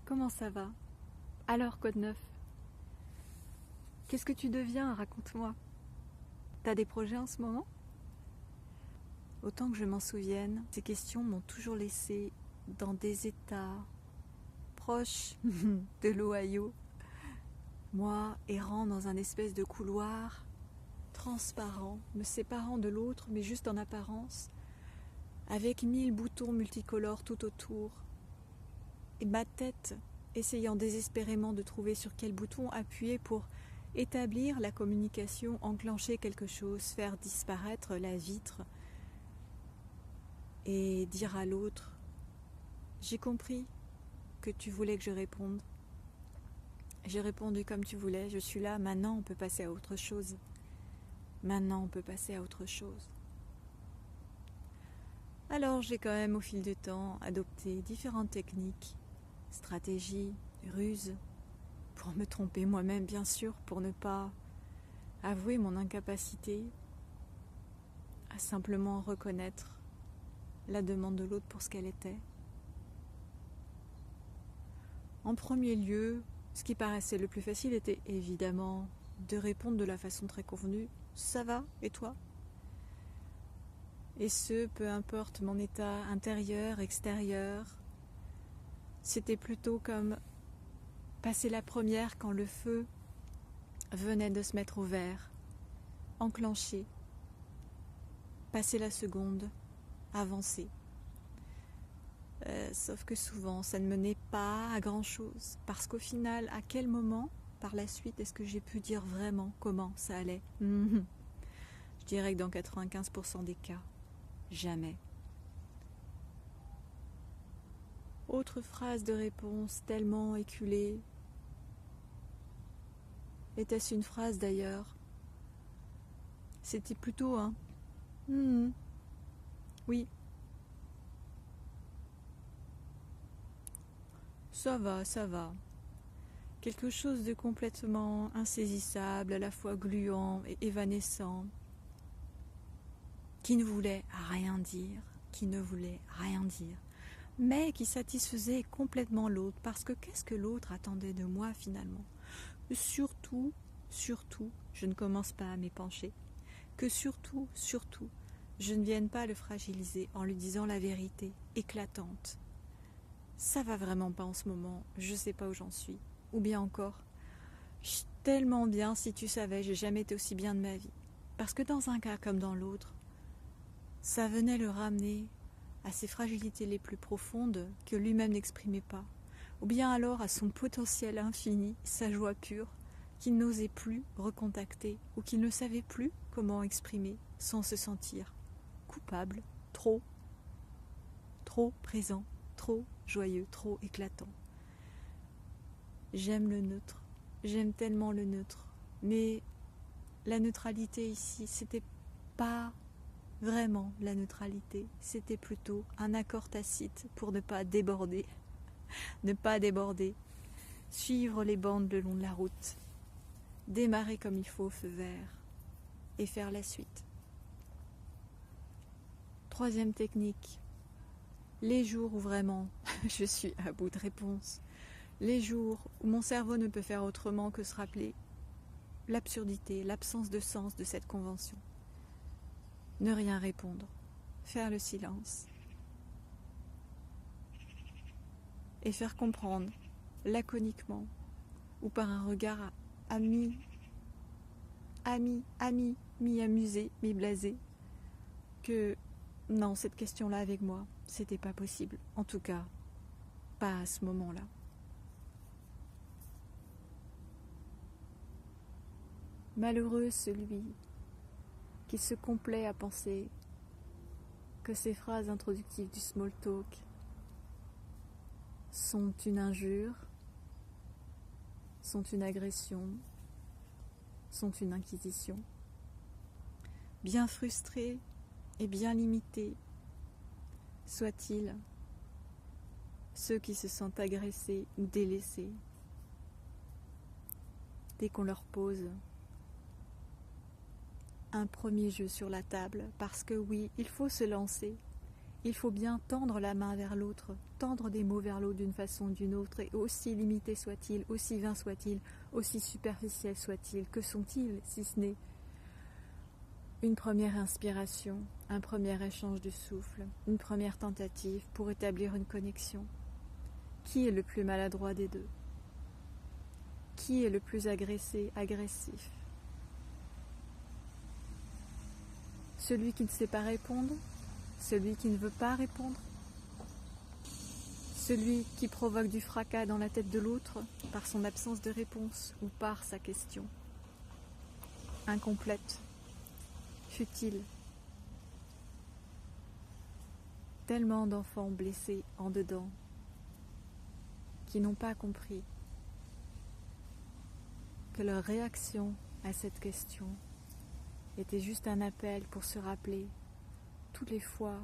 Comment ça va? Alors, quoi de neuf? Qu'est-ce que tu deviens? Raconte-moi. T'as des projets en ce moment? Autant que je m'en souvienne, ces questions m'ont toujours laissé dans des états proches de l'Ohio. Moi, errant dans un espèce de couloir transparent, me séparant de l'autre, mais juste en apparence, avec 1000 boutons multicolores tout autour, et ma tête essayant désespérément de trouver sur quel bouton appuyer pour établir la communication, enclencher quelque chose, faire disparaître la vitre et dire à l'autre « J'ai compris que tu voulais que je réponde. J'ai répondu comme tu voulais, je suis là, maintenant on peut passer à autre chose. Maintenant on peut passer à autre chose. » Alors j'ai quand même au fil du temps adopté différentes techniques, stratégies, ruses, pour me tromper moi-même bien sûr, pour ne pas avouer mon incapacité à simplement reconnaître la demande de l'autre pour ce qu'elle était. En premier lieu, ce qui paraissait le plus facile était évidemment de répondre de la façon très convenue « ça va, et toi ?» Et ce, peu importe mon état intérieur, extérieur, c'était plutôt comme passer la première quand le feu venait de se mettre au vert, enclenché, passer la seconde, avancer. Sauf que souvent, ça ne menait pas à grand-chose. Parce qu'au final, à quel moment, par la suite, est-ce que j'ai pu dire vraiment comment ça allait? Je dirais que dans 95% des cas, jamais. Autre phrase de réponse tellement éculée. Était-ce une phrase d'ailleurs? C'était plutôt un oui. Ça va, ça va. Quelque chose de complètement insaisissable, à la fois gluant et évanescent, qui ne voulait rien dire, mais qui satisfaisait complètement l'autre, parce que qu'est-ce que l'autre attendait de moi finalement? Surtout, je ne commence pas à m'épancher, que surtout, je ne vienne pas le fragiliser en lui disant la vérité éclatante. Ça va vraiment pas en ce moment, je sais pas où j'en suis. Ou bien encore, tellement bien, si tu savais, j'ai jamais été aussi bien de ma vie. Parce que dans un cas comme dans l'autre, ça venait le ramener à ses fragilités les plus profondes que lui-même n'exprimait pas. Ou bien alors à son potentiel infini, sa joie pure, qu'il n'osait plus recontacter ou qu'il ne savait plus comment exprimer sans se sentir coupable, trop présent, trop joyeux, trop éclatant. J'aime le neutre, j'aime tellement le neutre, mais la neutralité ici, c'était pas vraiment la neutralité, c'était plutôt un accord tacite pour ne pas déborder, suivre les bandes le long de la route, démarrer comme il faut au feu vert et faire la suite. Troisième technique, les jours où vraiment je suis à bout de réponse, les jours où mon cerveau ne peut faire autrement que se rappeler l'absurdité, l'absence de sens de cette convention. Ne rien répondre, faire le silence et faire comprendre laconiquement ou par un regard à mi-amusé, mi-blasé que non, cette question-là avec moi, c'était pas possible. En tout cas, pas à ce moment-là. Malheureux celui qui se complaît à penser que ces phrases introductives du small talk sont une injure, sont une agression, sont une inquisition. Bien frustré et bien limité soient-ils ceux qui se sentent agressés ou délaissés dès qu'on leur pose un premier jeu sur la table, parce que oui, il faut se lancer, Il faut bien tendre la main vers l'autre, tendre des mots vers l'autre d'une façon ou d'une autre, et aussi limité soit-il, aussi vain soit-il, aussi superficiel soit-il, que sont-ils si ce n'est une première inspiration, un premier échange de souffle, une première tentative pour établir une connexion? Qui est le plus maladroit des deux? Qui est le plus agressif? Celui qui ne sait pas répondre? Celui qui ne veut pas répondre? Celui qui provoque du fracas dans la tête de l'autre par son absence de réponse ou par sa question incomplète, futile. Tellement d'enfants blessés en dedans qui n'ont pas compris que leur réaction à cette question était juste un appel pour se rappeler toutes les fois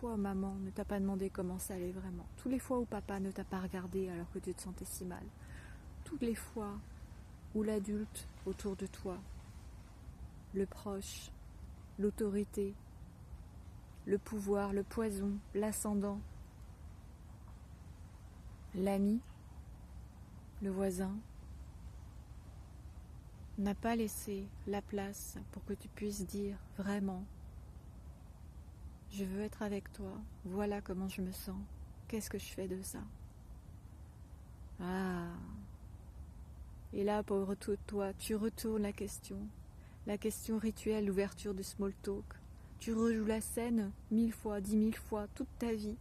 où maman ne t'a pas demandé comment ça allait vraiment, toutes les fois où papa ne t'a pas regardé alors que tu te sentais si mal, toutes les fois où l'adulte autour de toi, le proche, l'autorité, le pouvoir, le poison, l'ascendant, l'ami, le voisin, n'a pas laissé la place pour que tu puisses dire vraiment: je veux être avec toi, voilà comment je me sens, qu'est-ce que je fais de ça? Ah. Et là, pauvre toi, tu retournes la question rituelle, l'ouverture du small talk. Tu rejoues la scène 1000 fois, 10 000 fois, toute ta vie,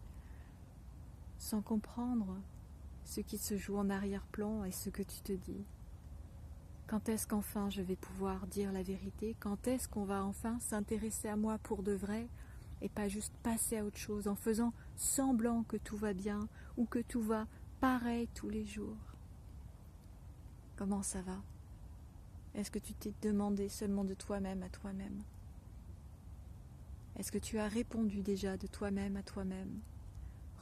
sans comprendre ce qui se joue en arrière-plan et ce que tu te dis. Quand est-ce qu'enfin je vais pouvoir dire la vérité? Quand est-ce qu'on va enfin s'intéresser à moi pour de vrai et pas juste passer à autre chose en faisant semblant que tout va bien ou que tout va pareil tous les jours? Comment ça va? Est-ce que tu t'es demandé seulement de toi-même à toi-même? Est-ce que tu as répondu déjà de toi-même à toi-même?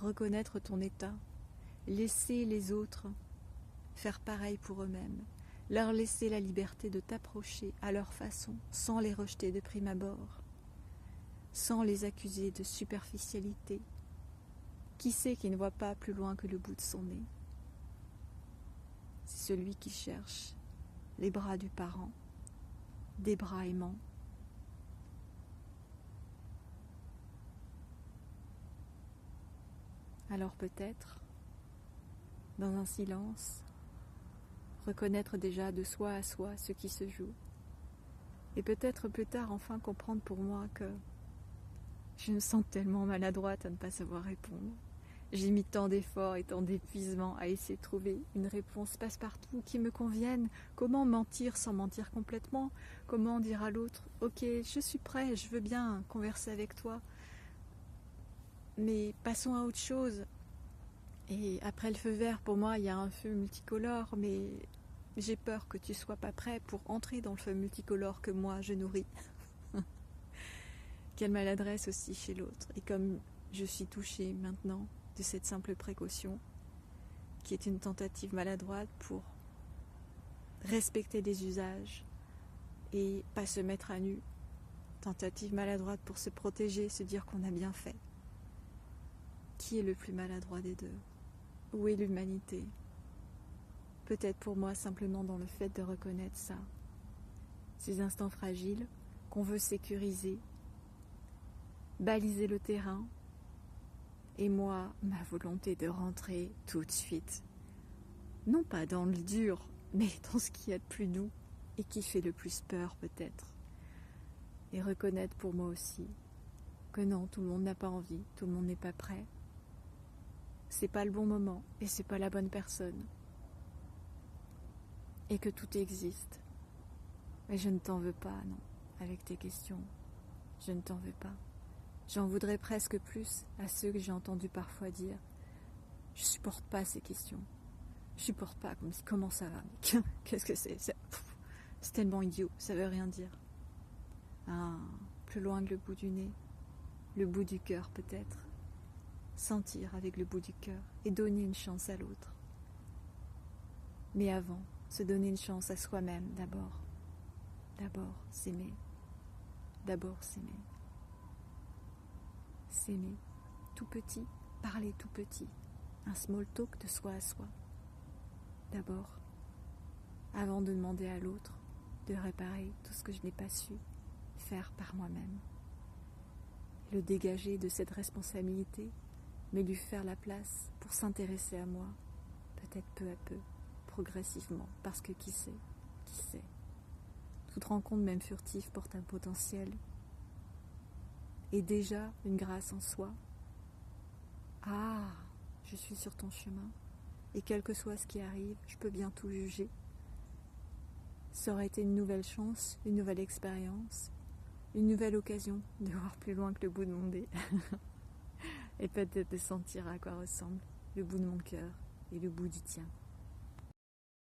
Reconnaître ton état, laisser les autres faire pareil pour eux-mêmes, leur laisser la liberté de t'approcher à leur façon, sans les rejeter de prime abord, sans les accuser de superficialité. Qui c'est qui ne voit pas plus loin que le bout de son nez? C'est celui qui cherche les bras du parent, des bras aimants. Alors peut-être, dans un silence, reconnaître déjà de soi à soi ce qui se joue. Et peut-être plus tard enfin comprendre pour moi que je me sens tellement maladroite à ne pas savoir répondre. J'ai mis tant d'efforts et tant d'épuisement à essayer de trouver une réponse passe-partout qui me convienne. Comment mentir sans mentir complètement? Comment dire à l'autre: ok, je suis prêt, je veux bien converser avec toi, mais passons à autre chose. Et après le feu vert, pour moi, il y a un feu multicolore, mais j'ai peur que tu sois pas prêt pour entrer dans le feu multicolore que moi je nourris. Quelle maladresse aussi chez l'autre. Et comme je suis touchée maintenant de cette simple précaution, qui est une tentative maladroite pour respecter des usages et pas se mettre à nu, tentative maladroite pour se protéger, se dire qu'on a bien fait. Qui est le plus maladroit des deux? Où est l'humanité? Peut-être pour moi simplement dans le fait de reconnaître ça, ces instants fragiles qu'on veut sécuriser, baliser le terrain, et moi, ma volonté de rentrer tout de suite, non pas dans le dur, mais dans ce qu'il y a de plus doux et qui fait le plus peur peut-être. Et reconnaître pour moi aussi que non, tout le monde n'a pas envie, tout le monde n'est pas prêt. C'est pas le bon moment et c'est pas la bonne personne. Et que tout existe. Mais je ne t'en veux pas, non, avec tes questions. Je ne t'en veux pas. J'en voudrais presque plus à ceux que j'ai entendu parfois dire: je supporte pas ces questions. Je supporte pas, comment ça va? Qu'est-ce que c'est? C'est tellement idiot, ça veut rien dire. Ah, plus loin que le bout du nez, le bout du cœur peut-être. Sentir avec le bout du cœur et donner une chance à l'autre. Mais avant, se donner une chance à soi-même d'abord. D'abord s'aimer. D'abord s'aimer. s'aimer tout petit, parler tout petit, un small talk de soi à soi. D'abord, avant de demander à l'autre de réparer tout ce que je n'ai pas su faire par moi-même. Le dégager de cette responsabilité, mais lui faire la place pour s'intéresser à moi, peut-être peu à peu, progressivement, parce que qui sait. Toute rencontre, même furtive, porte un potentiel et déjà une grâce en soi. Ah, je suis sur ton chemin, et quel que soit ce qui arrive, je peux bien tout juger. Ça aurait été une nouvelle chance, une nouvelle expérience, une nouvelle occasion de voir plus loin que le bout de mon nez et peut-être de sentir à quoi ressemble le bout de mon cœur et le bout du tien.